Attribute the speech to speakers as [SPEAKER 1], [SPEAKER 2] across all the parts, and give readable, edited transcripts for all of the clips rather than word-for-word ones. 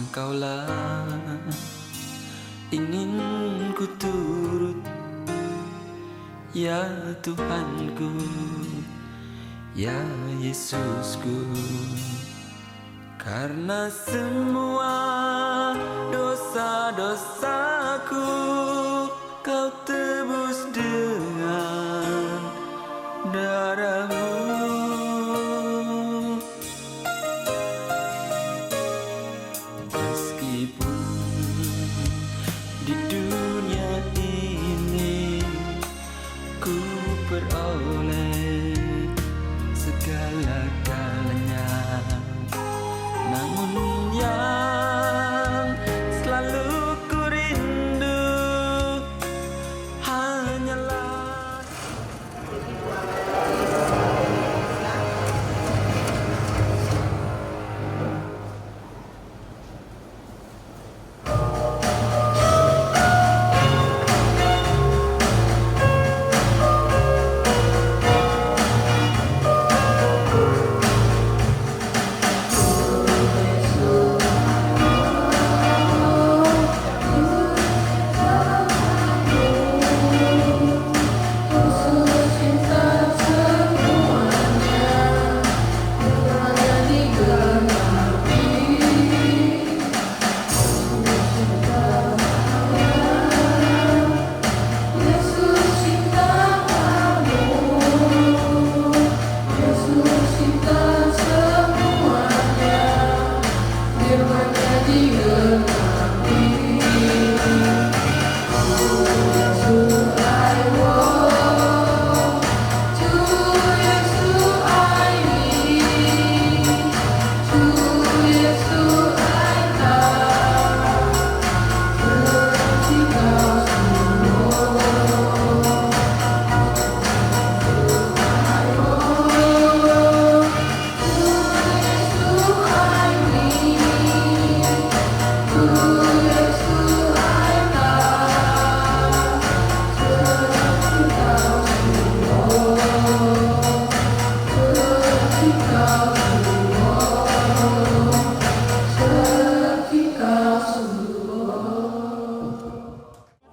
[SPEAKER 1] Engkaulah ingin ku turut, ya Tuhanku, ya Yesusku. Karena semua dosa-dosaku Kau tebus dengan darah-Mu. Meskipun di dunia ini ku peroleh segala-galanya, namun yang selalu ku rindu hanyalah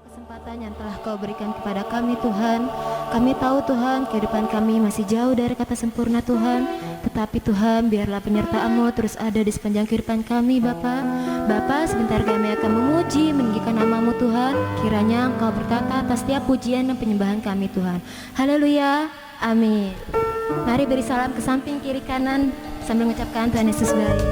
[SPEAKER 2] kesempatan yang telah Kau berikan kepada kami, Tuhan. Kami tahu, Tuhan, kehidupan kami masih jauh dari kata sempurna, Tuhan. Tetapi Tuhan, biarlah penyertaan-Mu terus ada di sepanjang kehidupan kami, Bapa. Bapa, sebentar kami akan memuji, meninggikan nama-Mu, Tuhan. Kiranya Engkau bertata atas setiap pujian dan penyembahan kami, Tuhan. Haleluya, amin. Mari beri salam ke samping kiri kanan sambil mengucapkan Tuhan Yesus baik.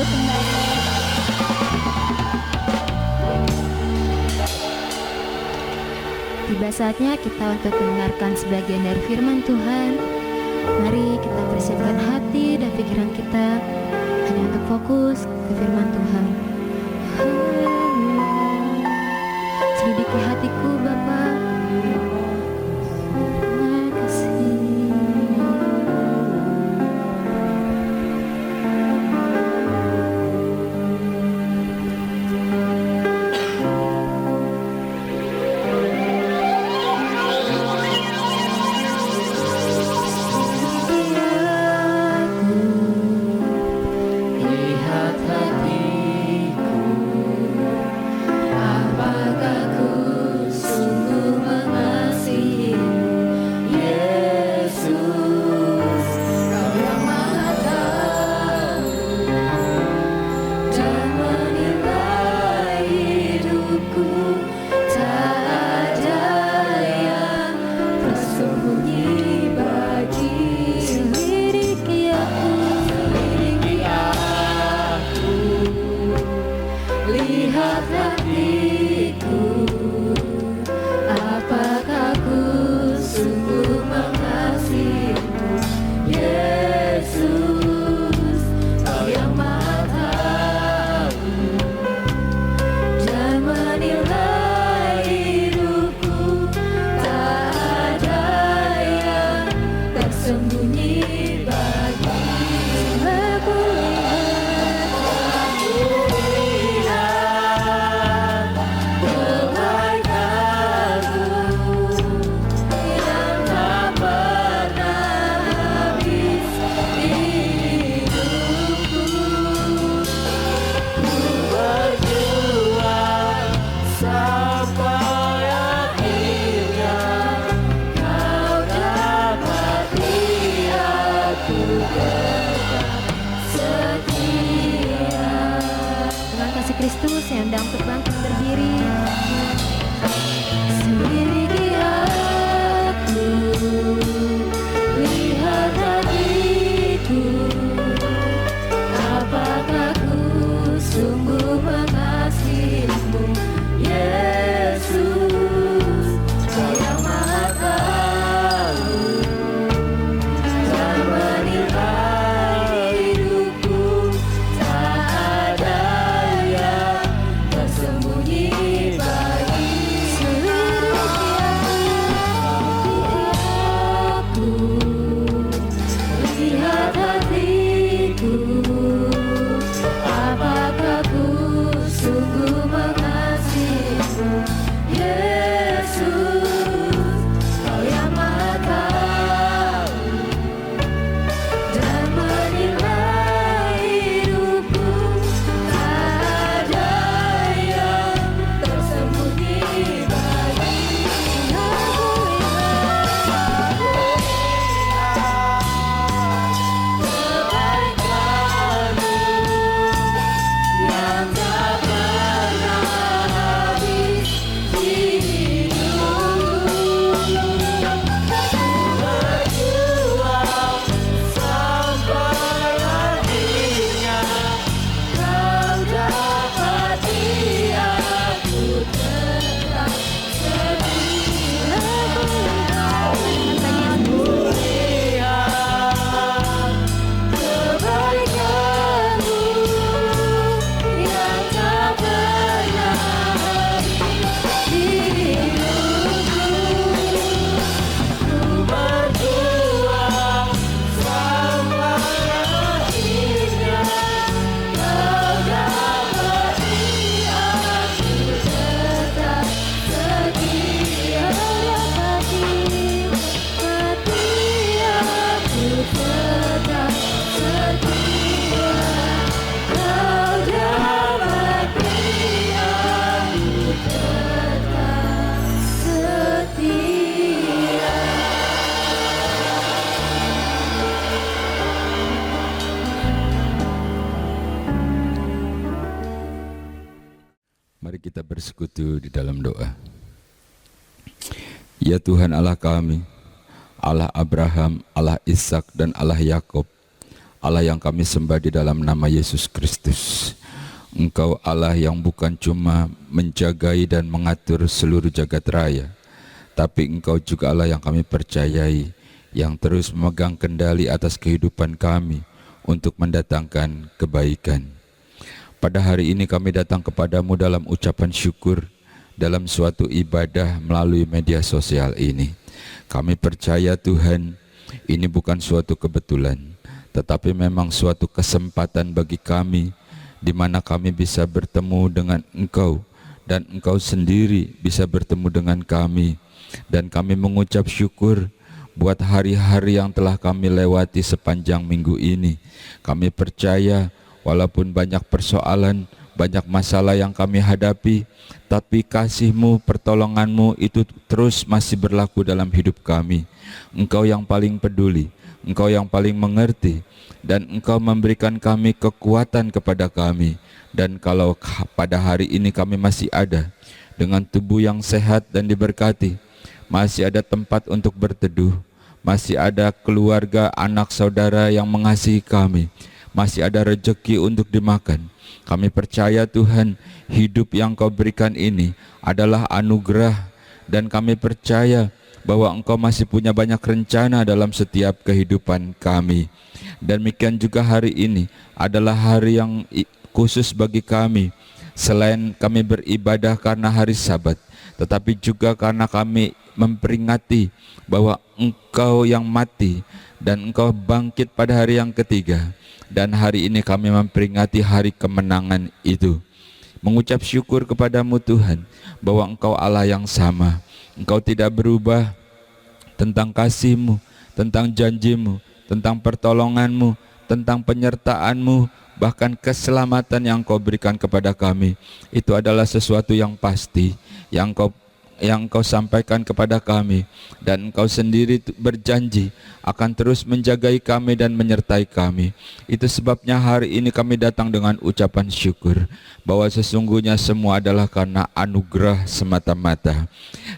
[SPEAKER 2] hidup kembali. Tiba saatnya kita untuk mendengarkan sebagian dari firman Tuhan. Mari kita persiapkan hati dan pikiran kita hanya untuk fokus ke firman Tuhan. Selidiki hatiku Bapa. Terima kasih.
[SPEAKER 1] Lihat hatiku, apakah ku sungguh mengasihimu, Yesus, Kau yang Maha Tahu dan menilai hidupku, tak ada yang tersembunyi bagi.
[SPEAKER 2] Selidiki aku,
[SPEAKER 1] Lihat hatiku, apakah ku sungguh mengasihimu, Yesus, Kau yang Maha Tahu dan menilai hidupku, tak ada yang tersembunyi bagi. Aku lihat kebaikan-Mu yang tak pernah habis di hidupku. Ku berjuang sampai akhirnya Kau dapati aku tetap setia.
[SPEAKER 2] dengan kasih Kristus yang sedang terbangkit berdiri. Selidiki aku, lihat hatiku,
[SPEAKER 1] Apakah ku sungguh mengasihimu, Yesus, Kau yang Maha Tahu dan menilai hidupku, tak ada yang tersembunyi bagi. Lihat hatiku, apakah ku sungguh mengasihimu, Yesus, Kau yang Maha Tahu dan menilai hidupku, tak ada yang tersembunyi bagi. Kebaikan-Mu yang tak pernah habis di hidupku. Ku berjuang sampai akhirnya Kau dapati aku tetap setia. Ku lihat kebaikan-Mu yang tak pernah habis di hidupku. Ku berjuang sampai akhirnya Kau dapati aku tetap setia. Hati aku tetap setia. Kau dapati aku tetap setia.
[SPEAKER 3] Mari kita bersekutu di dalam doa. Ya Tuhan Allah kami, Allah Abraham, Allah Ishak dan Allah Yakub, Allah yang kami sembah di dalam nama Yesus Kristus. Engkau Allah yang bukan cuma menjagai dan mengatur seluruh jagat raya, tapi Engkau juga Allah yang kami percayai, yang terus memegang kendali atas kehidupan kami untuk mendatangkan kebaikan. Pada hari ini kami datang kepadamu dalam ucapan syukur, dalam suatu ibadah melalui media sosial ini. Kami percaya Tuhan, ini bukan suatu kebetulan, tetapi memang suatu kesempatan bagi kami, di mana kami bisa bertemu dengan Engkau, dan Engkau sendiri bisa bertemu dengan kami. Dan kami mengucap syukur buat hari-hari yang telah kami lewati sepanjang minggu ini. Kami percaya walaupun banyak persoalan, banyak masalah yang kami hadapi, tapi kasih-Mu, pertolongan-Mu itu terus masih berlaku dalam hidup kami. Engkau yang paling peduli, Engkau yang paling mengerti, dan Engkau memberikan kami kekuatan kepada kami. Dan kalau pada hari ini kami masih ada dengan tubuh yang sehat dan diberkati, masih ada tempat untuk berteduh, masih ada keluarga, anak, saudara yang mengasihi kami, masih ada rezeki untuk dimakan, kami percaya Tuhan, hidup yang Kau berikan ini adalah anugerah, dan kami percaya bahwa Engkau masih punya banyak rencana dalam setiap kehidupan kami. Demikian juga hari ini adalah hari yang khusus bagi kami. Selain kami beribadah karena hari Sabat, tetapi juga karena kami memperingati bahwa Engkau yang mati dan Engkau bangkit pada hari yang ketiga. Dan hari ini kami memperingati hari kemenangan itu. Mengucap syukur kepadamu Tuhan, bahwa Engkau Allah yang sama. Engkau tidak berubah tentang kasih-Mu, tentang janji-Mu, tentang pertolongan-Mu, tentang penyertaan-Mu, bahkan keselamatan yang Kau berikan kepada kami. Itu adalah sesuatu yang pasti, yang Engkau sampaikan kepada kami, dan Engkau sendiri berjanji akan terus menjagai kami dan menyertai kami. Itu sebabnya hari ini kami datang dengan ucapan syukur, bahwa sesungguhnya semua adalah karena anugerah semata-mata.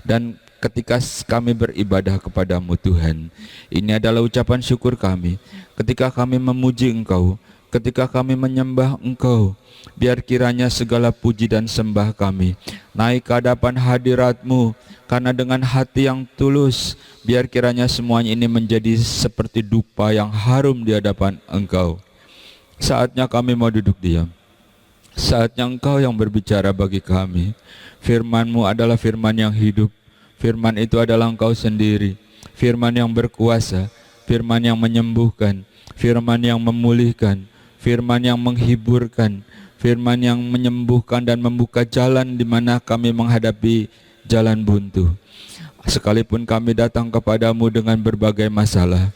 [SPEAKER 3] Dan ketika kami beribadah kepadamu Tuhan, ini adalah ucapan syukur kami. Ketika kami memuji Engkau, ketika kami menyembah Engkau, biar kiranya segala puji dan sembah kami naik ke hadapan hadirat-Mu, karena dengan hati yang tulus, biar kiranya semuanya ini menjadi seperti dupa yang harum di hadapan Engkau. Saatnya kami mau duduk diam, saatnya Engkau yang berbicara bagi kami. Firman-Mu adalah firman yang hidup, firman itu adalah Engkau sendiri, firman yang berkuasa, firman yang menyembuhkan, firman yang memulihkan, firman yang menghiburkan, firman yang menyembuhkan dan membuka jalan di mana kami menghadapi jalan buntu. Sekalipun kami datang kepadamu dengan berbagai masalah,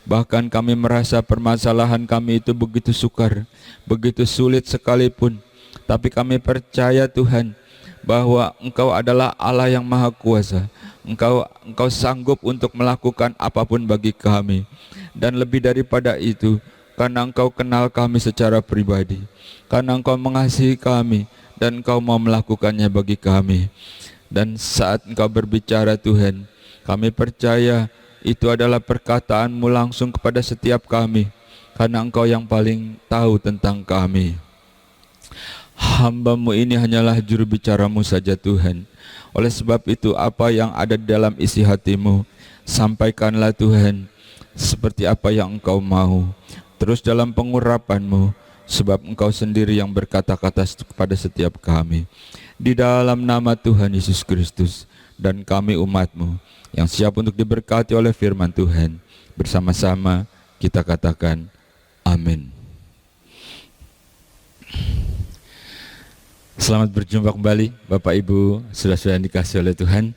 [SPEAKER 3] bahkan kami merasa permasalahan kami itu begitu sukar, begitu sulit sekalipun, tapi kami percaya Tuhan, bahwa Engkau adalah Allah yang Maha Kuasa. Engkau sanggup untuk melakukan apapun bagi kami. Dan lebih daripada itu, karena Engkau kenal kami secara pribadi, karena Engkau mengasihi kami, dan Engkau mau melakukannya bagi kami. Dan saat Engkau berbicara Tuhan, kami percaya itu adalah perkataan-Mu langsung kepada setiap kami, karena Engkau yang paling tahu tentang kami. Hamba-Mu ini hanyalah juru bicara-Mu saja Tuhan. Oleh sebab itu, apa yang ada di dalam isi hati-Mu, sampaikanlah Tuhan, seperti apa yang Engkau mau. Terus dalam pengurapan-Mu, sebab Engkau sendiri yang berkata-kata kepada setiap kami. Di dalam nama Tuhan Yesus Kristus, dan kami umat-Mu yang siap untuk diberkati oleh firman Tuhan, bersama-sama kita katakan amin. Selamat berjumpa kembali Bapak Ibu, saudara-saudara yang dikasihi oleh Tuhan.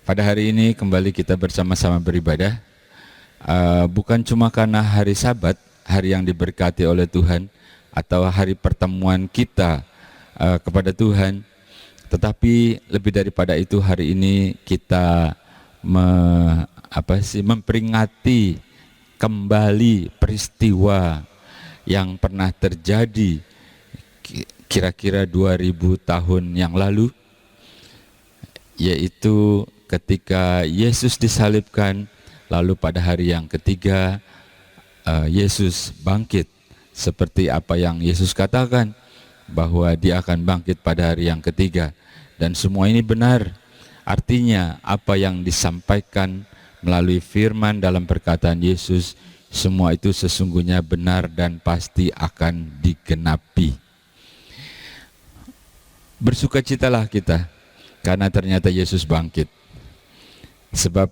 [SPEAKER 3] Pada hari ini kembali kita bersama-sama beribadah. Bukan cuma karena hari Sabat, hari yang diberkati oleh Tuhan, atau hari pertemuan kita kepada Tuhan, tetapi lebih daripada itu, hari ini kita memperingati kembali peristiwa yang pernah terjadi kira-kira 2000 tahun yang lalu, yaitu ketika Yesus disalibkan. Lalu pada hari yang ketiga Yesus bangkit, seperti apa yang Yesus katakan bahwa dia akan bangkit pada hari yang ketiga. Dan semua ini benar. Artinya apa yang disampaikan melalui firman dalam perkataan Yesus, semua itu sesungguhnya benar dan pasti akan digenapi. Bersukacitalah kita karena ternyata Yesus bangkit. Sebab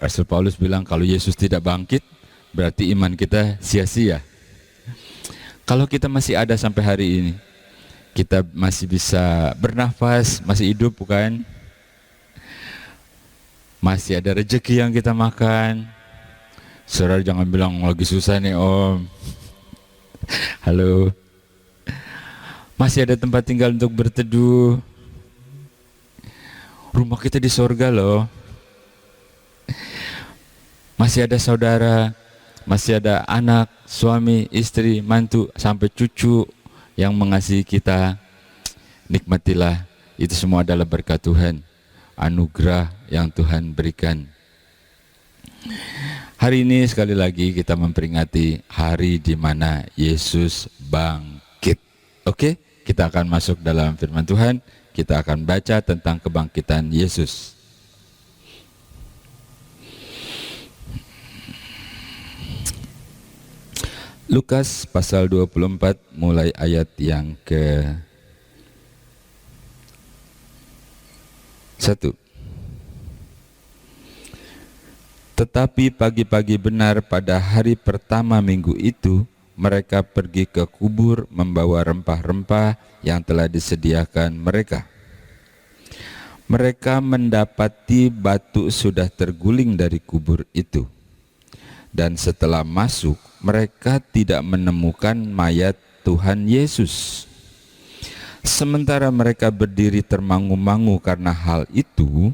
[SPEAKER 3] Rasul Paulus bilang kalau Yesus tidak bangkit, berarti iman kita sia-sia. Kalau kita masih ada sampai hari ini, kita masih bisa bernafas, masih hidup bukan? Masih ada rezeki yang kita makan. Saudara jangan bilang lagi susah nih om. Halo. Masih ada tempat tinggal untuk berteduh. Rumah kita di sorga loh. Masih ada saudara, masih ada anak, suami, istri, mantu, sampai cucu yang mengasihi kita. Nikmatilah, itu semua adalah berkat Tuhan, anugerah yang Tuhan berikan. Hari ini sekali lagi kita memperingati hari di mana Yesus bangkit. Oke, kita akan masuk dalam firman Tuhan. Kita akan baca tentang kebangkitan Yesus. Lukas pasal 24 mulai ayat yang ke-1. Tetapi pagi-pagi benar pada hari pertama minggu itu, mereka pergi ke kubur membawa rempah-rempah yang telah disediakan mereka. Mereka mendapati batu sudah terguling dari kubur itu. Dan setelah masuk, mereka tidak menemukan mayat Tuhan Yesus. Sementara mereka berdiri termangu-mangu karena hal itu,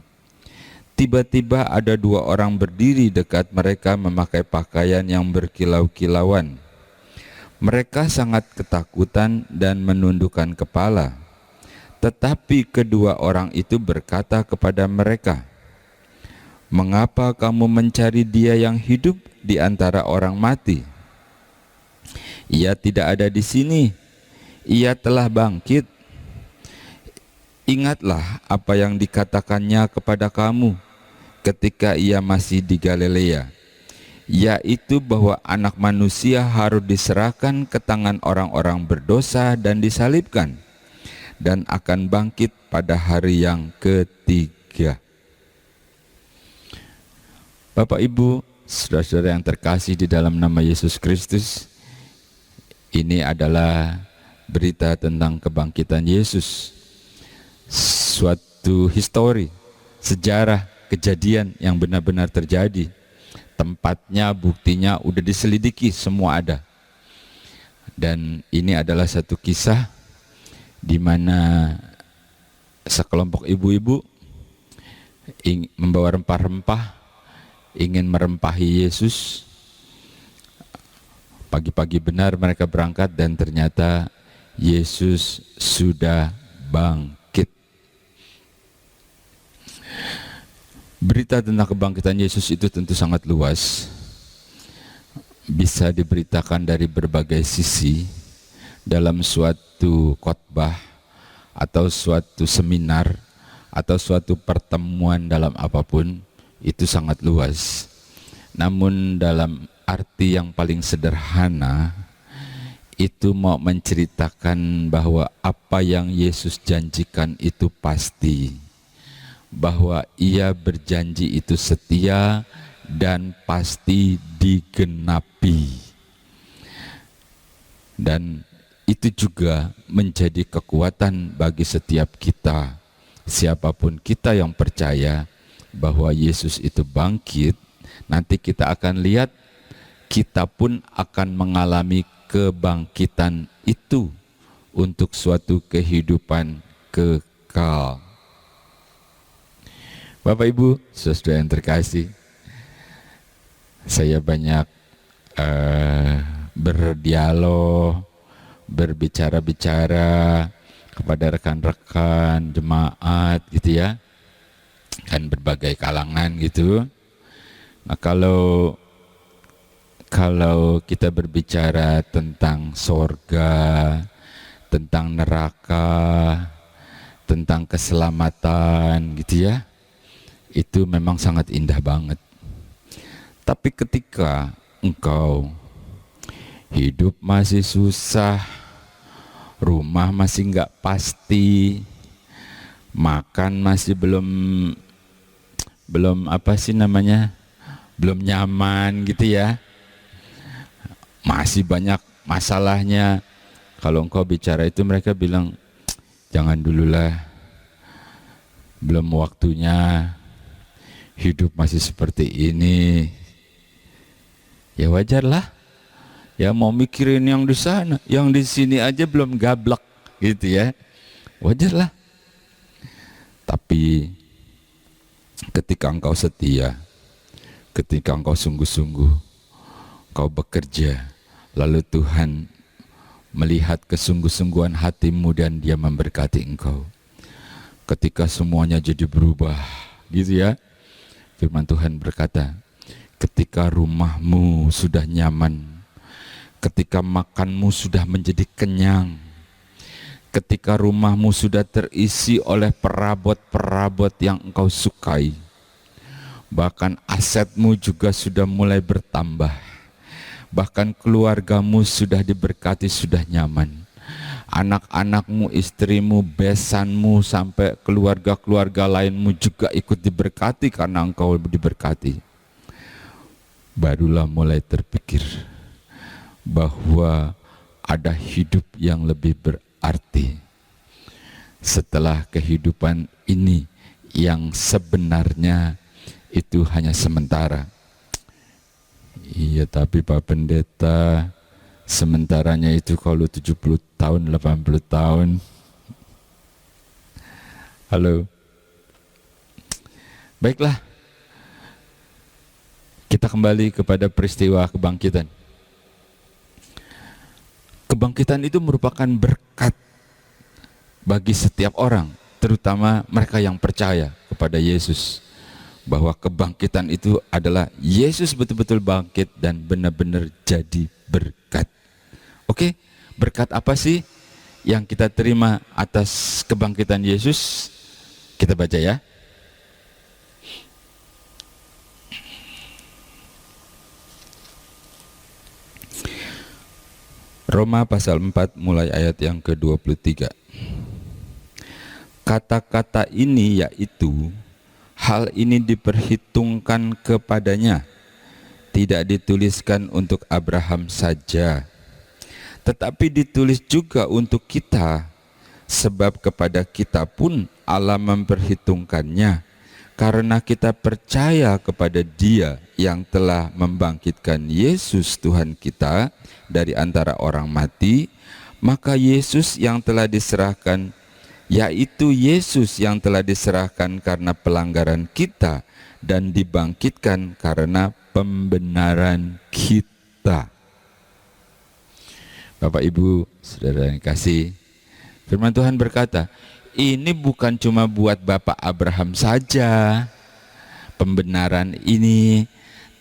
[SPEAKER 3] tiba-tiba ada 2 orang berdiri dekat mereka memakai pakaian yang berkilau-kilauan. Mereka sangat ketakutan dan menundukkan kepala. Tetapi kedua orang itu berkata kepada mereka, "Mengapa kamu mencari Dia yang hidup di antara orang mati? Ia tidak ada di sini. Ia telah bangkit. Ingatlah apa yang dikatakannya kepada kamu ketika ia masih di Galilea, yaitu bahwa Anak Manusia harus diserahkan ke tangan orang-orang berdosa dan disalibkan, dan akan bangkit pada hari yang ketiga." Bapak, Ibu, saudara-saudara yang terkasih di dalam nama Yesus Kristus, ini adalah berita tentang kebangkitan Yesus. Suatu histori, sejarah, kejadian yang benar-benar terjadi. Tempatnya, buktinya udah diselidiki, semua ada. Dan ini adalah satu kisah di mana sekelompok ibu-ibu membawa rempah-rempah, ingin merempahi Yesus. Pagi-pagi benar mereka berangkat dan ternyata Yesus sudah bangkit. Berita tentang kebangkitan Yesus itu tentu sangat luas. Bisa diberitakan dari berbagai sisi dalam suatu khotbah atau suatu seminar atau suatu pertemuan dalam apapun. Itu sangat luas. Namun dalam arti yang paling sederhana, itu mau menceritakan bahwa apa yang Yesus janjikan itu pasti. Bahwa ia berjanji itu setia dan pasti digenapi. Dan itu juga menjadi kekuatan bagi setiap kita, siapapun kita yang percaya bahwa Yesus itu bangkit. Nanti kita akan lihat, kita pun akan mengalami kebangkitan itu untuk suatu kehidupan kekal. Bapak, Ibu, saudara yang terkasih, saya banyak berdialog, berbicara-bicara kepada rekan-rekan jemaat gitu ya, kan berbagai kalangan gitu. Nah, kalau Kalau kita berbicara tentang sorga, tentang neraka, tentang keselamatan gitu ya, itu memang sangat indah banget. Tapi ketika engkau hidup masih susah, rumah masih nggak pasti, makan masih belum belum nyaman gitu ya, masih banyak masalahnya. Kalau engkau bicara itu, mereka bilang jangan dululah, belum waktunya, hidup masih seperti ini. Ya wajarlah, ya mau mikirin yang di sana, yang di sini aja belum gablek gitu ya, wajarlah. Tapi ketika engkau setia, ketika engkau sungguh-sungguh, kau bekerja, lalu Tuhan melihat kesungguh-sungguhan hatimu dan Dia memberkati engkau. Ketika semuanya jadi berubah gitu ya, firman Tuhan berkata, ketika rumahmu sudah nyaman, ketika makanmu sudah menjadi kenyang, ketika rumahmu sudah terisi oleh perabot-perabot yang engkau sukai, bahkan asetmu juga sudah mulai bertambah, bahkan keluargamu sudah diberkati, sudah nyaman, anak-anakmu, istrimu, besanmu, sampai keluarga-keluarga lainmu juga ikut diberkati karena engkau diberkati, barulah mulai terpikir bahwa ada hidup yang lebih berarti setelah kehidupan ini yang sebenarnya itu hanya sementara. Iya, tapi Pak Pendeta, sementaranya itu kalau 70 tahun, 80 tahun. Halo. Baiklah, kita kembali kepada peristiwa kebangkitan. Kebangkitan itu merupakan berkat bagi setiap orang, terutama mereka yang percaya kepada Yesus, bahwa kebangkitan itu adalah Yesus betul-betul bangkit dan benar-benar jadi berkat. Oke, berkat apa sih yang kita terima atas kebangkitan Yesus? Kita baca ya. Roma pasal 4 mulai ayat yang ke-23. Kata-kata ini yaitu, hal ini diperhitungkan kepadanya, tidak dituliskan untuk Abraham saja, tetapi ditulis juga untuk kita, sebab kepada kita pun Allah memperhitungkannya, karena kita percaya kepada Dia yang telah membangkitkan Yesus Tuhan kita dari antara orang mati. Maka Yesus yang telah diserahkan, yaitu Yesus yang telah diserahkan karena pelanggaran kita dan dibangkitkan karena pembenaran kita. Bapak Ibu, saudara yang kasih, firman Tuhan berkata, ini bukan cuma buat Bapak Abraham saja pembenaran ini,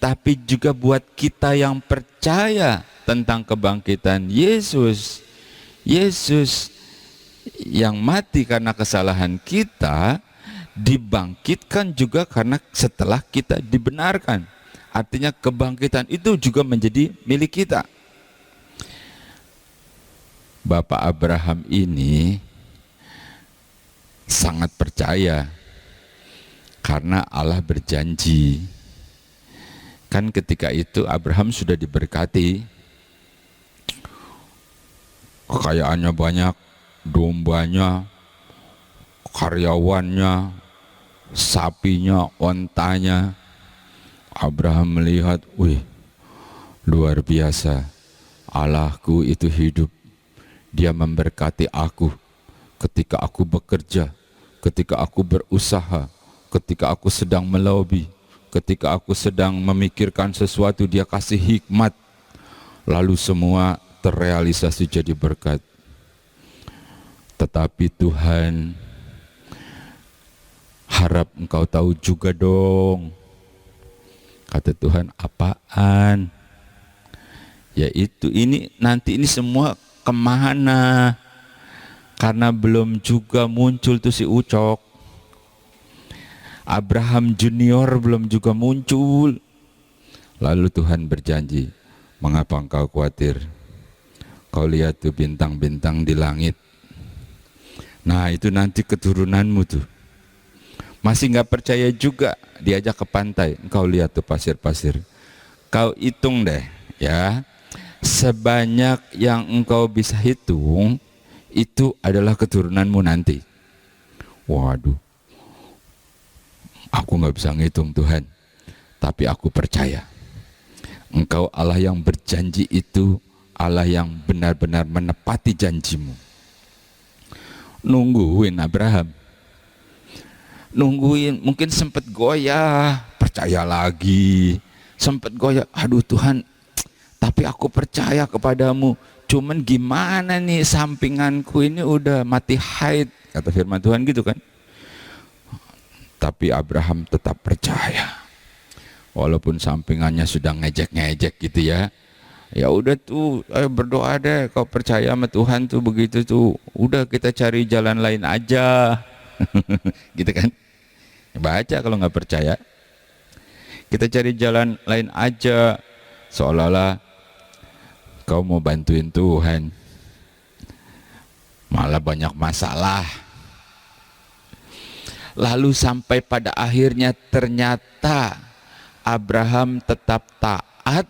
[SPEAKER 3] tapi juga buat kita yang percaya tentang kebangkitan Yesus. Yesus yang mati karena kesalahan kita, dibangkitkan juga karena setelah kita dibenarkan. Artinya kebangkitan itu juga menjadi milik kita. Bapak Abraham ini sangat percaya karena Allah berjanji. Kan ketika itu Abraham sudah diberkati, kekayaannya banyak, dombanya, karyawannya, sapinya, ontanya. Abraham melihat, wih, luar biasa, Allahku itu hidup. Dia memberkati aku ketika aku bekerja, ketika aku berusaha, ketika aku sedang melobi, ketika aku sedang memikirkan sesuatu, Dia kasih hikmat, lalu semua terrealisasi jadi berkat. Tetapi Tuhan, harap engkau tahu juga dong. Kata Tuhan, apaan? Yaitu ini nanti ini semua kemana? Karena belum juga muncul tuh si Ucok. Abraham Junior belum juga muncul. Lalu Tuhan berjanji, mengapa engkau khawatir? Kau lihat tuh bintang-bintang di langit. Nah itu nanti keturunanmu tuh. Masih nggak percaya juga, diajak ke pantai. Engkau lihat tuh pasir-pasir. Kau hitung deh ya. Sebanyak yang engkau bisa hitung, itu adalah keturunanmu nanti. Waduh, aku nggak bisa ngitung Tuhan, tapi aku percaya Engkau Allah yang berjanji itu, Allah yang benar-benar menepati janjimu. Nungguin Abraham, nungguin, mungkin sempat goyah, percaya lagi, sempat goyah, aduh Tuhan, tapi aku percaya kepadamu. Cuman gimana nih, sampinganku ini udah mati haid, kata firman Tuhan gitu kan. Tapi Abraham tetap percaya, walaupun sampingannya sudah ngejek-ngejek gitu ya. Ya udah tuh, ayo berdoa deh, kau percaya sama Tuhan tuh begitu tuh. Udah kita cari jalan lain aja, gitu kan. Baca kalau nggak percaya, kita cari jalan lain aja, seolah-olah kau mau bantuin Tuhan, malah banyak masalah. Lalu sampai pada akhirnya ternyata Abraham tetap taat.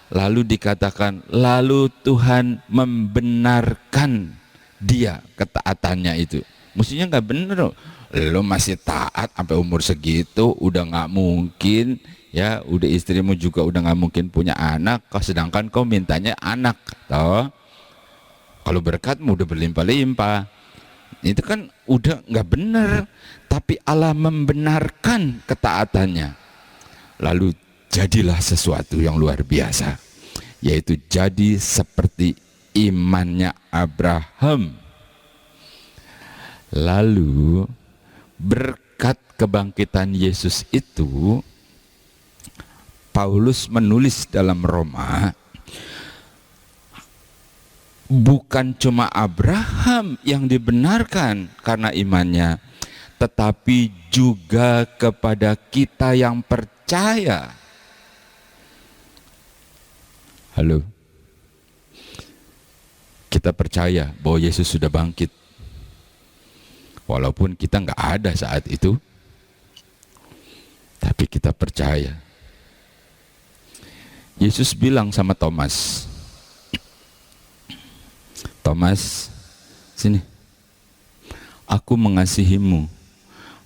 [SPEAKER 3] Lalu dikatakan, lalu Tuhan membenarkan dia ketaatannya itu. Mestinya nggak bener, lo masih taat sampai umur segitu, udah nggak mungkin ya, udah istrimu juga udah nggak mungkin punya anak, sedangkan kau mintanya anak, toh kalau berkatmu udah berlimpah-limpah, itu kan udah nggak bener. Tapi Allah membenarkan ketaatannya, lalu jadilah sesuatu yang luar biasa, yaitu jadi seperti imannya Abraham. Lalu berkat kebangkitan Yesus itu, Paulus menulis dalam Roma, bukan cuma Abraham yang dibenarkan karena imannya, tetapi juga kepada kita yang percaya. Halo, kita percaya bahwa Yesus sudah bangkit, walaupun kita nggak ada saat itu, tapi kita percaya. Yesus bilang sama Thomas, Thomas, sini, aku mengasihimu,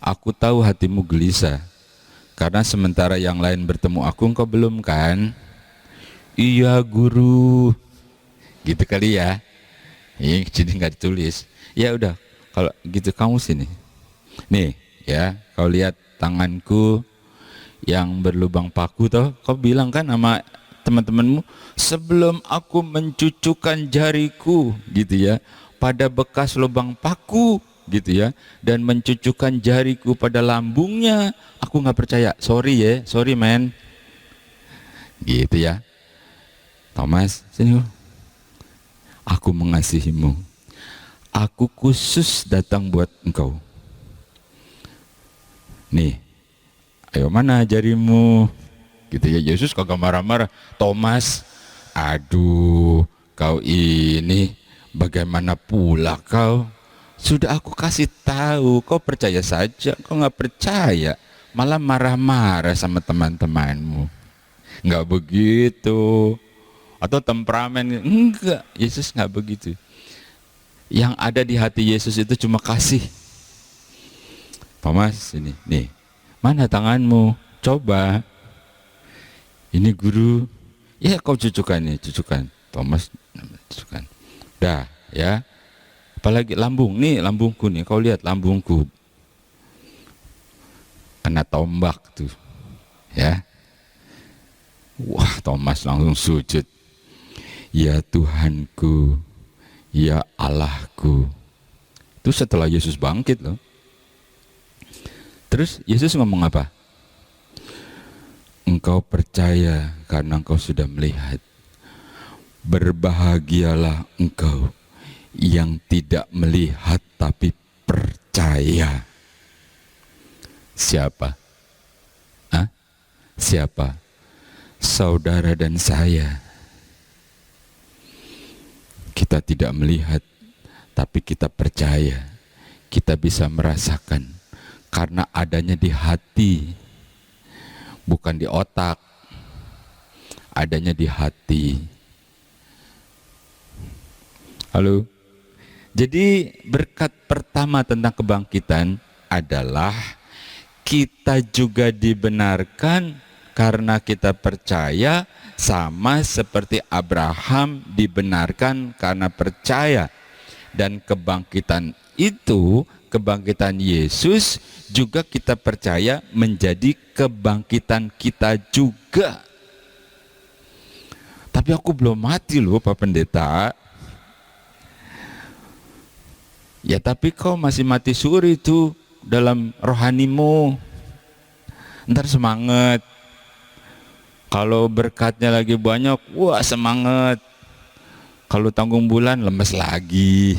[SPEAKER 3] aku tahu hatimu gelisah, karena sementara yang lain bertemu aku, engkau belum kan? Iya guru, gitu kali ya. Ini jadi nggak ditulis. Ya udah, kalau gitu kamu sini. Nih ya, kau lihat tanganku yang berlubang paku toh. Kau bilang kan sama teman-temanmu, sebelum aku mencucukkan jariku gitu ya pada bekas lubang paku gitu ya, dan mencucukkan jariku pada lambungnya, aku nggak percaya. Sorry ya, sorry man, gitu ya. Thomas, sini. Aku mengasihimu, aku khusus datang buat engkau. Nih, ayo mana jarimu? Gitu ya. Yesus kagak marah-marah. Thomas, aduh, kau ini bagaimana pula kau? Sudah aku kasih tahu, kau percaya saja. Kau nggak percaya, malah marah-marah sama teman-temanmu. Nggak begitu. Atau temperamen, enggak, Yesus nggak begitu. Yang ada di hati Yesus itu cuma kasih. Thomas, ini, nih, mana tanganmu? Coba. Ini guru, ya kau cucukkan nih, cucukkan. Thomas, cucukkan. Dah, ya. Apalagi lambung, nih lambungku nih, kau lihat lambungku. Kena tombak tuh, ya. Wah, Thomas langsung sujud. Ya Tuhanku, ya Allahku. Itu setelah Yesus bangkit loh. Terus Yesus ngomong apa? Engkau percaya karena engkau sudah melihat. Berbahagialah engkau yang tidak melihat tapi percaya. Siapa? Hah? Siapa? Saudara dan saya. Kita tidak melihat, tapi kita percaya. Kita bisa merasakan karena adanya di hati, bukan di otak. Adanya di hati. Halo. Jadi berkat pertama tentang kebangkitan adalah kita juga dibenarkan karena kita percaya, sama seperti Abraham dibenarkan karena percaya. Dan kebangkitan itu, kebangkitan Yesus juga kita percaya menjadi kebangkitan kita juga. Tapi aku belum mati loh Pak Pendeta. Ya tapi kau masih mati suri itu dalam rohanimu. Ntar semangat. Kalau berkatnya lagi banyak, wah semangat. Kalau tanggung bulan, lemes lagi.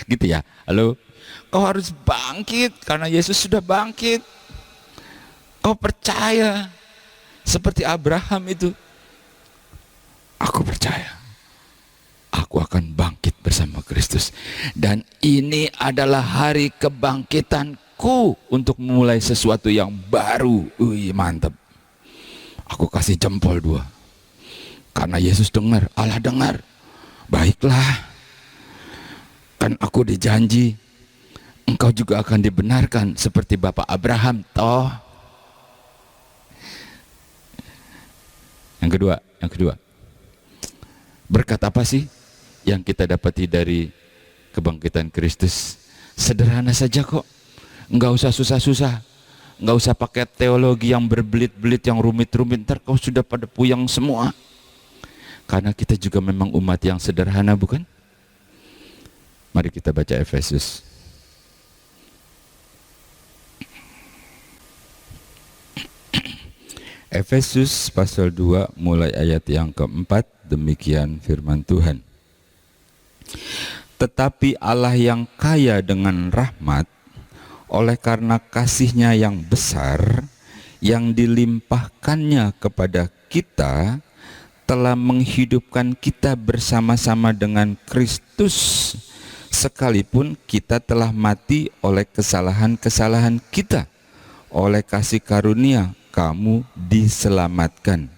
[SPEAKER 3] Gitu ya. Halo. Kau harus bangkit karena Yesus sudah bangkit. Kau percaya seperti Abraham itu. Aku percaya. Aku akan bangkit bersama Kristus. Dan ini adalah hari kebangkitanku untuk memulai sesuatu yang baru. Wih, mantap. Aku kasih jempol 2. Karena Yesus dengar, Allah dengar. Baiklah. Kan aku dijanji, engkau juga akan dibenarkan seperti Bapak Abraham, toh. Yang kedua. Berkat apa sih yang kita dapati dari kebangkitan Kristus? Sederhana saja kok. Enggak usah susah-susah. Enggak usah pakai teologi yang berbelit-belit, yang rumit-rumit. Ntar kau sudah pada puyeng semua. Karena kita juga memang umat yang sederhana, bukan? Mari kita baca Efesus. Efesus pasal 2 mulai ayat yang keempat. Demikian firman Tuhan. Tetapi Allah yang kaya dengan rahmat, oleh karena kasih-Nya yang besar, yang dilimpahkannya kepada kita, telah menghidupkan kita bersama-sama dengan Kristus, sekalipun kita telah mati oleh kesalahan-kesalahan kita. Oleh kasih karunia kamu diselamatkan.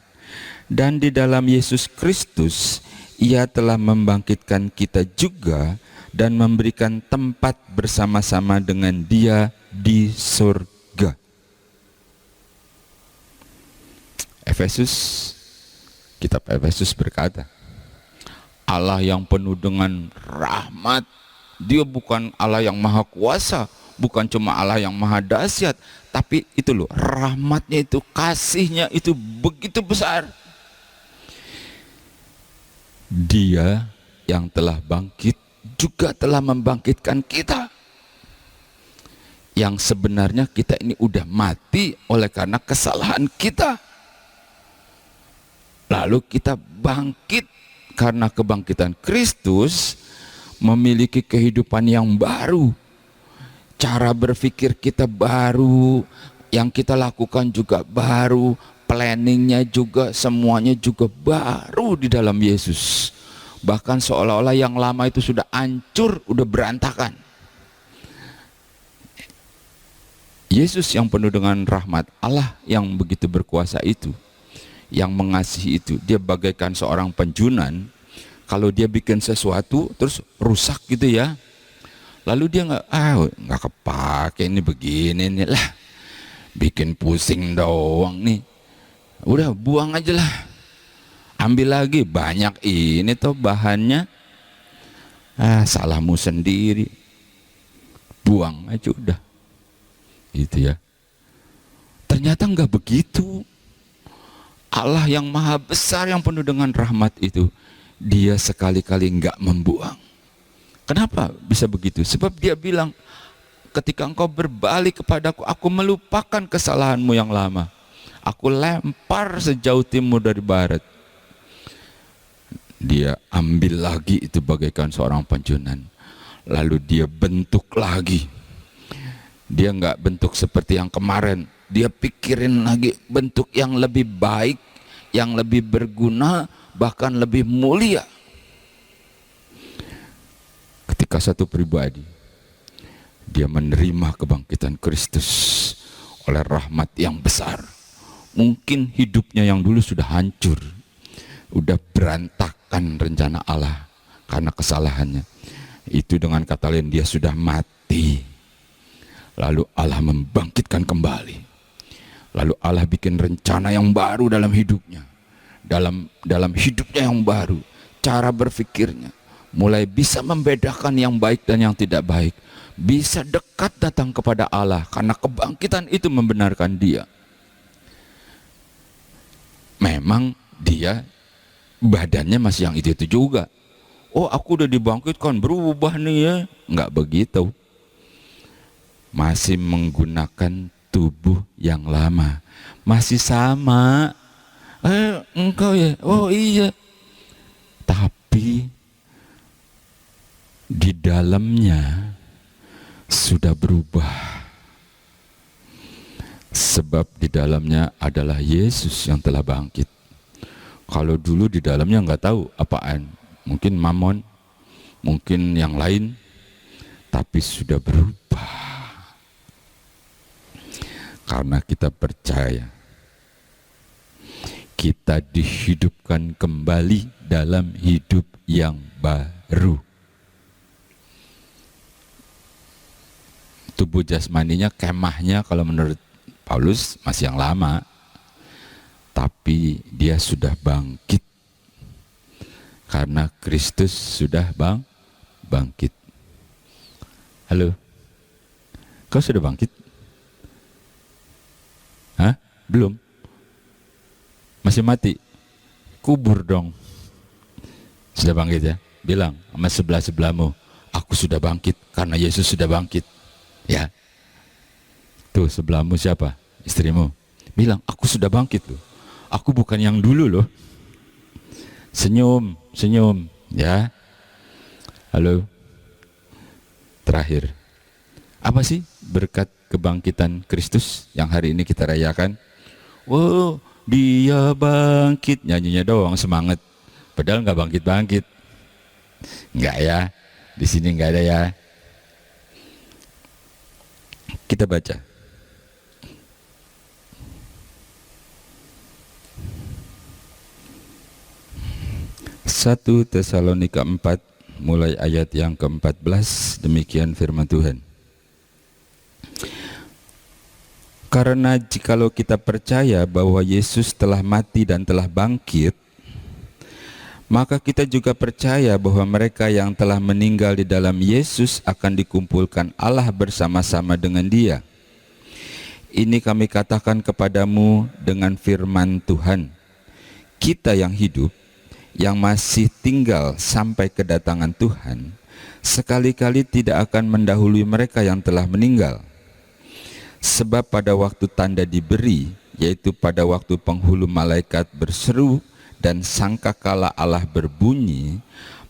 [SPEAKER 3] Dan di dalam Yesus Kristus, Ia telah membangkitkan kita juga dan memberikan tempat bersama-sama dengan Dia di surga. Kitab Efesus berkata, Allah yang penuh dengan rahmat. Dia bukan Allah yang maha kuasa, bukan cuma Allah yang maha dahsyat, tapi itu loh, rahmatnya itu, kasihnya itu begitu besar. Dia yang telah bangkit juga telah membangkitkan kita. Yang sebenarnya kita ini udah mati oleh karena kesalahan kita. Lalu kita bangkit karena kebangkitan Kristus, memiliki kehidupan yang baru. Cara berpikir kita baru, yang kita lakukan juga baru, planningnya juga, semuanya juga baru di dalam Yesus. Bahkan seolah-olah yang lama itu sudah hancur, udah berantakan. Yesus yang penuh dengan rahmat, Allah yang begitu berkuasa itu, yang mengasihi itu, dia bagaikan seorang penjunan. Kalau dia bikin sesuatu terus rusak gitu ya, lalu dia nggak kepake, ini begini nih lah, bikin pusing doang nih, udah buang aja lah, ambil lagi, banyak ini tuh bahannya, salahmu sendiri, buang aja udah, gitu ya. Ternyata nggak begitu. Allah yang maha besar, yang penuh dengan rahmat itu, dia sekali-kali nggak membuang. Kenapa bisa begitu? Sebab dia bilang, ketika engkau berbalik kepadaku, aku melupakan kesalahanmu yang lama. Aku lempar sejauh timur dari barat. Dia ambil lagi itu bagaikan seorang penjunan, lalu dia bentuk lagi. Dia nggak bentuk seperti yang kemarin, dia pikirin lagi bentuk yang lebih baik, yang lebih berguna, bahkan lebih mulia. Ketika satu pribadi dia menerima kebangkitan Kristus oleh rahmat yang besar, mungkin hidupnya yang dulu sudah hancur, udah berantakan rencana Allah karena kesalahannya. Itu dengan kata lain dia sudah mati. Lalu Allah membangkitkan kembali. Lalu Allah bikin rencana yang baru dalam hidupnya. Dalam hidupnya yang baru, cara berpikirnya mulai bisa membedakan yang baik dan yang tidak baik. Bisa dekat datang kepada Allah karena kebangkitan itu membenarkan dia. Memang dia badannya masih yang itu juga. Oh, aku udah dibangkitkan, berubah nih ya. Enggak begitu. Masih menggunakan tubuh yang lama. Masih sama. Engkau ya? Oh iya. Tapi di dalamnya sudah berubah. Sebab di dalamnya adalah Yesus yang telah bangkit. Kalau dulu di dalamnya nggak tahu apaan, mungkin mamon, mungkin yang lain, tapi sudah berubah. Karena kita percaya, kita dihidupkan kembali dalam hidup yang baru. Tubuh jasmaninya, kemahnya kalau menurut Paulus masih yang lama, tapi dia sudah bangkit karena Kristus sudah bangkit. Halo, kau sudah bangkit? Hah? Belum? Masih mati? Kubur dong. Sudah bangkit ya? Bilang sama sebelah-sebelahmu, aku sudah bangkit karena Yesus sudah bangkit. Ya, tuh sebelahmu siapa? Istrimu. Bilang, aku sudah bangkit loh. Aku bukan yang dulu loh. Senyum, senyum, ya. Halo. Terakhir, apa sih berkat kebangkitan Kristus yang hari ini kita rayakan? Oh, dia bangkit, nyanyinya doang semangat. Padahal nggak bangkit-bangkit. Nggak ya, di sini nggak ada ya. Kita baca. 1 Tesalonika 4 mulai ayat yang ke-14, demikian firman Tuhan. Karena jikalau kita percaya bahwa Yesus telah mati dan telah bangkit, maka kita juga percaya bahwa mereka yang telah meninggal di dalam Yesus akan dikumpulkan Allah bersama-sama dengan Dia. Ini kami katakan kepadamu dengan firman Tuhan. Kita yang hidup, yang masih tinggal sampai kedatangan Tuhan, sekali-kali tidak akan mendahului mereka yang telah meninggal. Sebab pada waktu tanda diberi, yaitu pada waktu penghulu malaikat berseru dan sangkakala Allah berbunyi,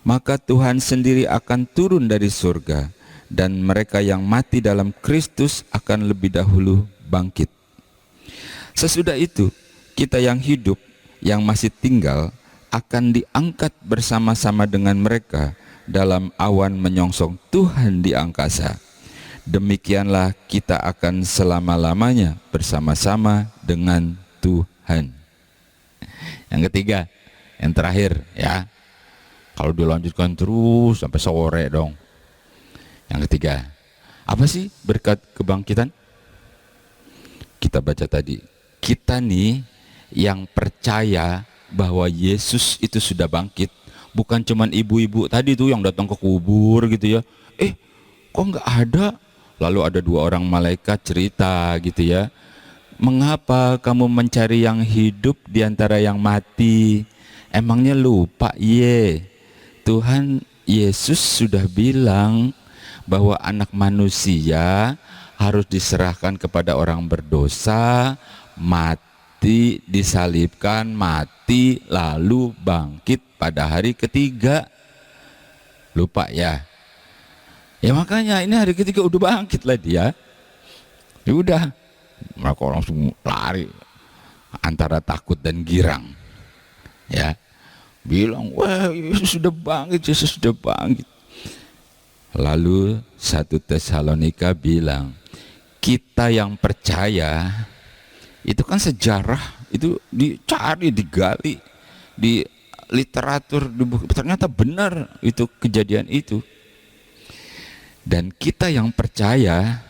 [SPEAKER 3] maka Tuhan sendiri akan turun dari surga, dan mereka yang mati dalam Kristus akan lebih dahulu bangkit. Sesudah itu, kita yang hidup, yang masih tinggal, akan diangkat bersama-sama dengan mereka dalam awan menyongsong Tuhan di angkasa. Demikianlah kita akan selama-lamanya bersama-sama dengan Tuhan. Yang ketiga, yang terakhir ya. Kalau dilanjutkan terus sampai sore dong. Yang ketiga, apa sih berkat kebangkitan? Kita baca tadi. Kita nih yang percaya bahwa Yesus itu sudah bangkit, bukan cuman ibu-ibu tadi tuh yang datang ke kubur gitu ya. Kok nggak ada? Lalu ada 2 orang malaikat cerita gitu ya. Mengapa kamu mencari yang hidup di antara yang mati? Emangnya lupa Tuhan Yesus sudah bilang bahwa anak manusia harus diserahkan kepada orang berdosa, mati mati, disalibkan, mati, lalu bangkit pada hari ketiga. Lupa ya? Ya makanya ini hari ketiga udah bangkit lah dia. Ya udah, mereka langsung lari antara takut dan girang. Ya, bilang, wah Yesus sudah bangkit, Yesus sudah bangkit. Lalu 1 Tesalonika bilang, kita yang percaya, itu kan sejarah, itu dicari, digali di literatur, di buku, ternyata benar itu kejadian itu. Dan kita yang percaya,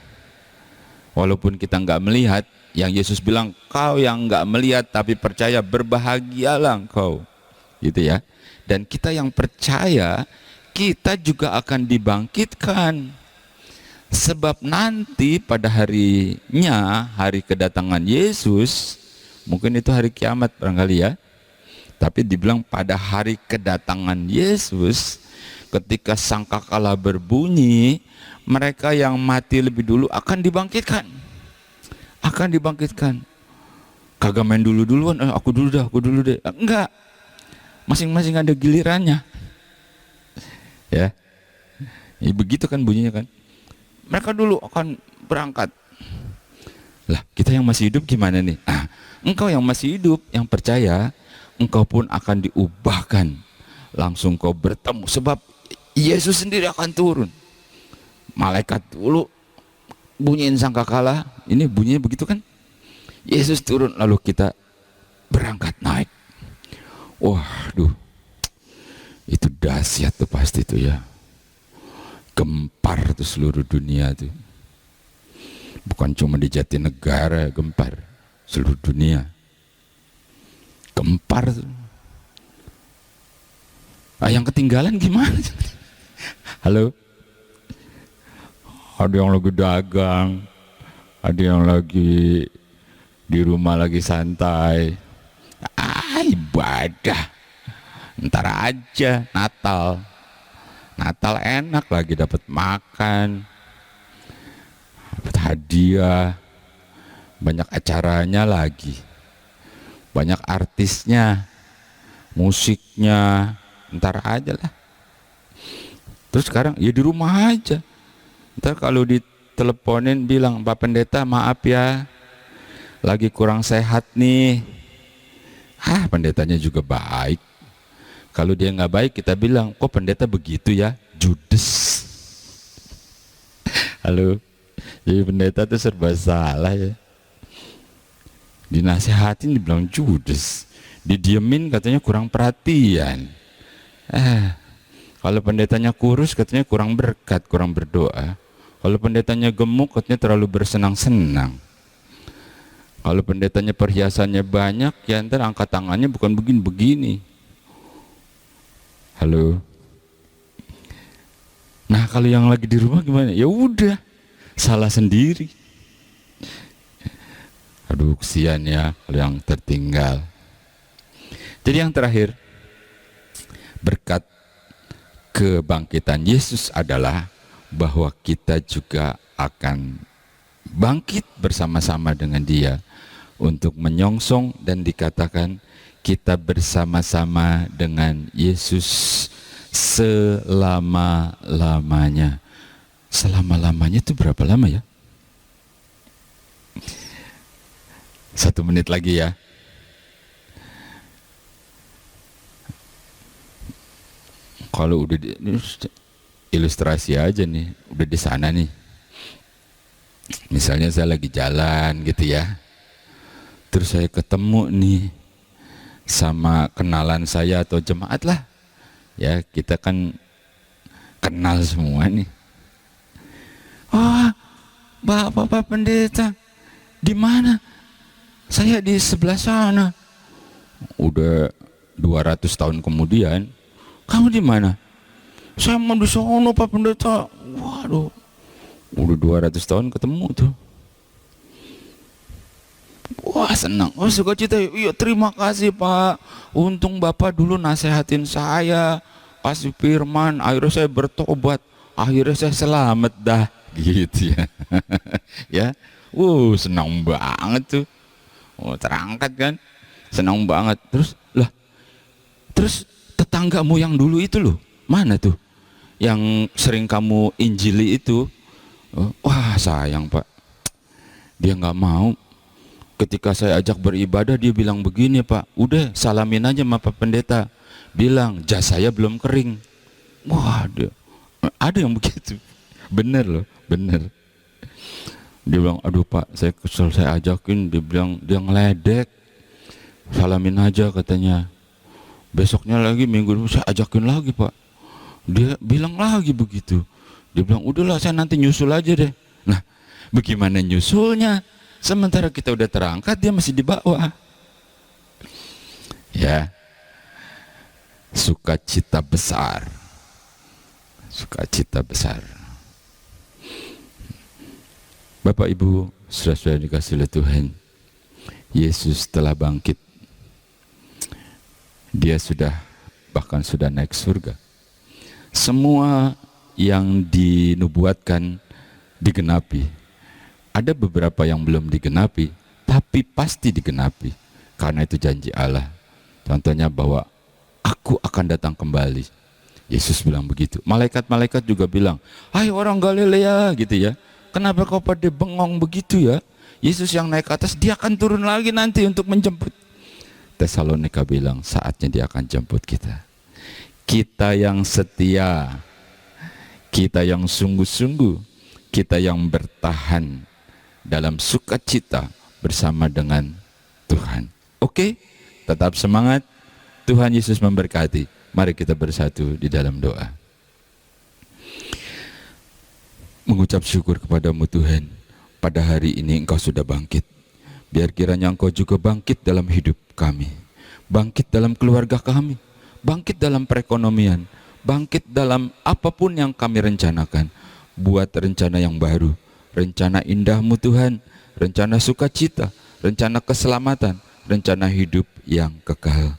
[SPEAKER 3] walaupun kita nggak melihat, yang Yesus bilang, kau yang nggak melihat tapi percaya, berbahagialah engkau, gitu ya. Dan kita yang percaya, kita juga akan dibangkitkan. Sebab nanti pada harinya, hari kedatangan Yesus, mungkin itu hari kiamat barangkali ya, tapi dibilang pada hari kedatangan Yesus, ketika sangkakala berbunyi, mereka yang mati lebih dulu akan dibangkitkan. Akan dibangkitkan. Kagak main dulu-duluan, aku dulu deh. Enggak. Masing-masing ada gilirannya. Ya. Ya begitu kan bunyinya kan. Mereka dulu akan berangkat. Lah, kita yang masih hidup gimana nih? Engkau yang masih hidup, yang percaya, engkau pun akan diubahkan. Langsung kau bertemu, sebab Yesus sendiri akan turun. Malaikat dulu bunyiin sangkakala, ini bunyinya begitu kan? Yesus turun, lalu kita berangkat naik. Waduh, itu dahsyat tuh pasti tuh ya. Gempar tuh seluruh dunia tuh. Bukan cuma di Jatinegara gempar, seluruh dunia gempar tuh. Yang ketinggalan gimana? Halo? Ada yang lagi dagang, ada yang lagi di rumah lagi santai. Ibadah. Ntar aja Natal. Natal enak lagi, dapat makan, dapat hadiah, banyak acaranya lagi, banyak artisnya, musiknya, ntar aja lah. Terus sekarang ya di rumah aja. Ntar kalau diteleponin bilang, Pak Pendeta maaf ya, lagi kurang sehat nih. Pendetanya juga baik. Kalau dia nggak baik, kita bilang, kok pendeta begitu ya, judes. Halo, jadi pendeta tuh serba salah ya. Dinasehatin dibilang judes, didiemin katanya kurang perhatian. Kalau pendetanya kurus katanya kurang berkat, kurang berdoa. Kalau pendetanya gemuk katanya terlalu bersenang-senang. Kalau pendetanya perhiasannya banyak, ya ntar angkat tangannya bukan begini-begini. Halo. Nah kalau yang lagi di rumah gimana? Ya udah, salah sendiri. Aduh kesian ya kalau yang tertinggal. Jadi yang terakhir, berkat kebangkitan Yesus adalah bahwa kita juga akan bangkit bersama-sama dengan Dia untuk menyongsong, dan dikatakan kita bersama-sama dengan Yesus selama-lamanya. Selama-lamanya itu berapa lama ya? 1 menit lagi ya. Kalau udah ilustrasi aja nih, udah di sana nih. Misalnya saya lagi jalan gitu ya. Terus saya ketemu nih sama kenalan saya atau jemaat lah. Ya, kita kan kenal semua nih. Bapak pendeta, di mana? Saya di sebelah sana. Udah 200 tahun kemudian, kamu di mana? Saya mau di sono Pak Pendeta. Waduh, udah 200 tahun ketemu tuh. Wah senang, sukacita. Iya terima kasih Pak. Untung Bapak dulu nasehatin saya, kasih firman, akhirnya saya bertobat, akhirnya saya selamat dah, gitu ya. Ya, senang banget tuh. Oh, terangkat kan, senang banget. Terus tetanggamu yang dulu itu loh, mana tuh? Yang sering kamu injili itu? Oh, wah sayang Pak, dia nggak mau. Ketika saya ajak beribadah dia bilang begini, Pak, udah salamin aja sama Pak Pendeta, bilang jas saya belum kering. Wah, ada yang begitu, bener loh, bener. Dia bilang, aduh Pak, saya kesel, saya ajakin, dia bilang dia ngeledek, salamin aja katanya. Besoknya lagi, minggu depan saya ajakin lagi Pak, dia bilang lagi begitu. Dia bilang, udahlah saya nanti nyusul aja deh. Nah, bagaimana nyusulnya? Sementara kita udah terangkat, dia masih di bawah. Ya, sukacita besar. Sukacita besar. Bapak Ibu, saudara-saudara dikasih oleh Tuhan, Yesus telah bangkit. Dia bahkan sudah naik surga. Semua yang dinubuatkan digenapi. Ada beberapa yang belum digenapi, tapi pasti digenapi, karena itu janji Allah. Contohnya bahwa aku akan datang kembali. Yesus bilang begitu. Malaikat-malaikat juga bilang, hai orang Galilea, gitu ya, kenapa kau pada bengong begitu ya? Yesus yang naik ke atas, dia akan turun lagi nanti untuk menjemput. Tesalonika bilang, saatnya dia akan jemput kita. Kita yang setia, kita yang sungguh-sungguh, kita yang bertahan dalam sukacita bersama dengan Tuhan. Oke, tetap semangat. Tuhan Yesus memberkati. Mari kita bersatu di dalam doa. Mengucap syukur kepadamu Tuhan, pada hari ini Engkau sudah bangkit. Biar kiranya Engkau juga bangkit dalam hidup kami, bangkit dalam keluarga kami, bangkit dalam perekonomian, bangkit dalam apapun yang kami rencanakan. Buat rencana yang baru, rencana indahmu Tuhan, rencana sukacita, rencana keselamatan, rencana hidup yang kekal.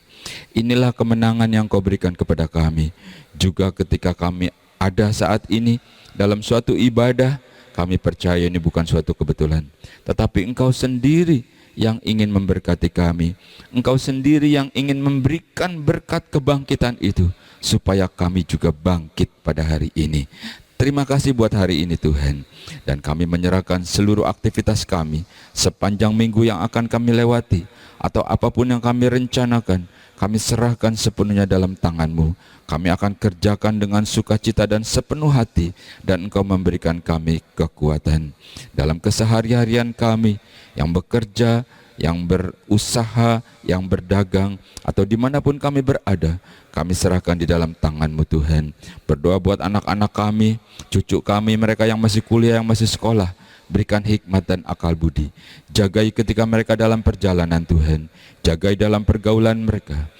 [SPEAKER 3] Inilah kemenangan yang Kau berikan kepada kami. Juga ketika kami ada saat ini dalam suatu ibadah, kami percaya ini bukan suatu kebetulan, tetapi Engkau sendiri yang ingin memberkati kami. Engkau sendiri yang ingin memberikan berkat kebangkitan itu, supaya kami juga bangkit pada hari ini. Terima kasih buat hari ini Tuhan. Dan kami menyerahkan seluruh aktivitas kami sepanjang minggu yang akan kami lewati, atau apapun yang kami rencanakan, kami serahkan sepenuhnya dalam tangan-Mu. Kami akan kerjakan dengan sukacita dan sepenuh hati, dan Engkau memberikan kami kekuatan dalam keseharian kami, yang bekerja, yang berusaha, yang berdagang, atau dimanapun kami berada. Kami serahkan di dalam tangan-Mu Tuhan. Berdoa buat anak-anak kami, cucu kami, mereka yang masih kuliah, yang masih sekolah. Berikan hikmat dan akal budi. Jagai ketika mereka dalam perjalanan Tuhan. Jagai dalam pergaulan mereka.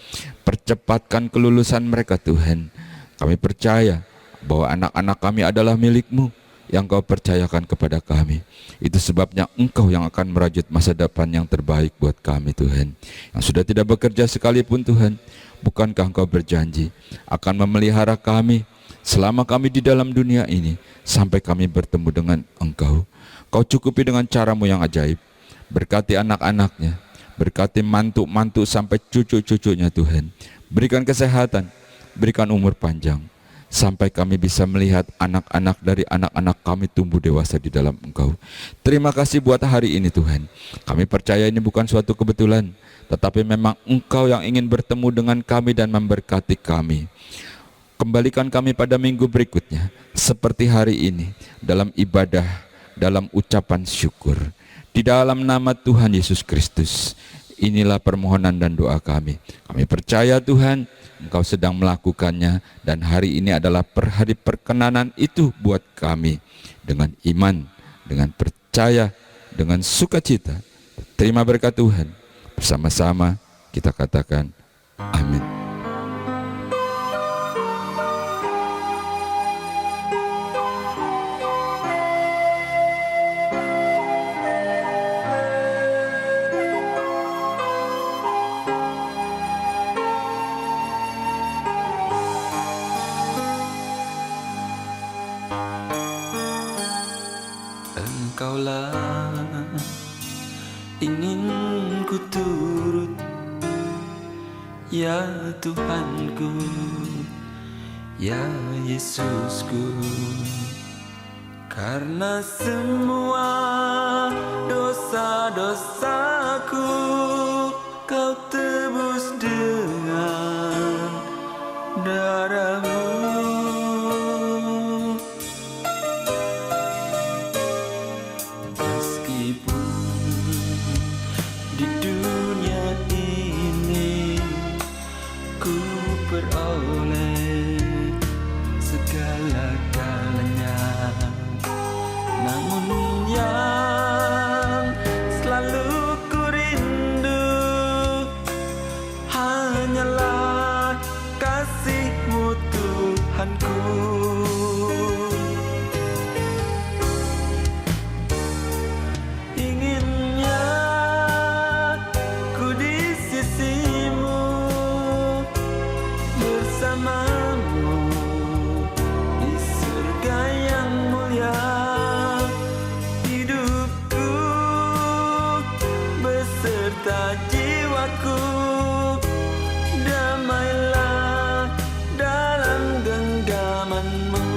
[SPEAKER 3] Percepatkan kelulusan mereka Tuhan. Kami percaya bahwa anak-anak kami adalah milik-Mu yang Kau percayakan kepada kami. Itu sebabnya Engkau yang akan merajut masa depan yang terbaik buat kami Tuhan. Yang sudah tidak bekerja sekalipun Tuhan, bukankah Engkau berjanji akan memelihara kami selama kami di dalam dunia ini, sampai kami bertemu dengan Engkau. Kau cukupi dengan cara-Mu yang ajaib. Berkati anak-anaknya, berkati mantu-mantu sampai cucu-cucunya Tuhan. Berikan kesehatan, berikan umur panjang, sampai kami bisa melihat anak-anak dari anak-anak kami tumbuh dewasa di dalam Engkau. Terima kasih buat hari ini Tuhan. Kami percaya ini bukan suatu kebetulan, tetapi memang Engkau yang ingin bertemu dengan kami dan memberkati kami. Kembalikan kami pada minggu berikutnya, seperti hari ini, dalam ibadah, dalam ucapan syukur. Di dalam nama Tuhan Yesus Kristus, inilah permohonan dan doa kami. Kami percaya Tuhan, Engkau sedang melakukannya, dan hari ini adalah hari perkenanan itu buat kami. Dengan iman, dengan percaya, dengan sukacita. Terima berkat Tuhan. Bersama-sama kita katakan amin.
[SPEAKER 4] Engkaulah ingin ku turut, ya Tuhanku, ya Yesusku. Karena semua dosa-dosaku Kau tebus dengan darah-Mu. Meskipun di dunia ini ku peroleh segala-galanya, namun yang selalu ku rindu hanyalah kasih-Mu Tuhanku. Inginnya ku di sisi-Mu, bersama-Mu di surga yang mulia. Hidupku beserta jiwaku damailah dalam genggaman-Mu.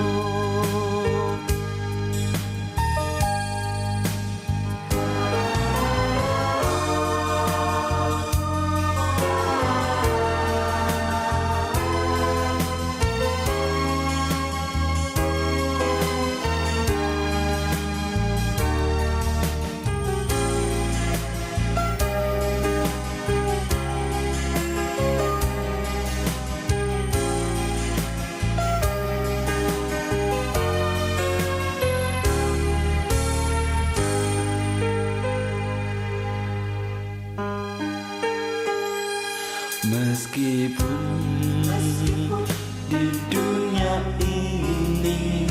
[SPEAKER 4] Meskipun di dunia ini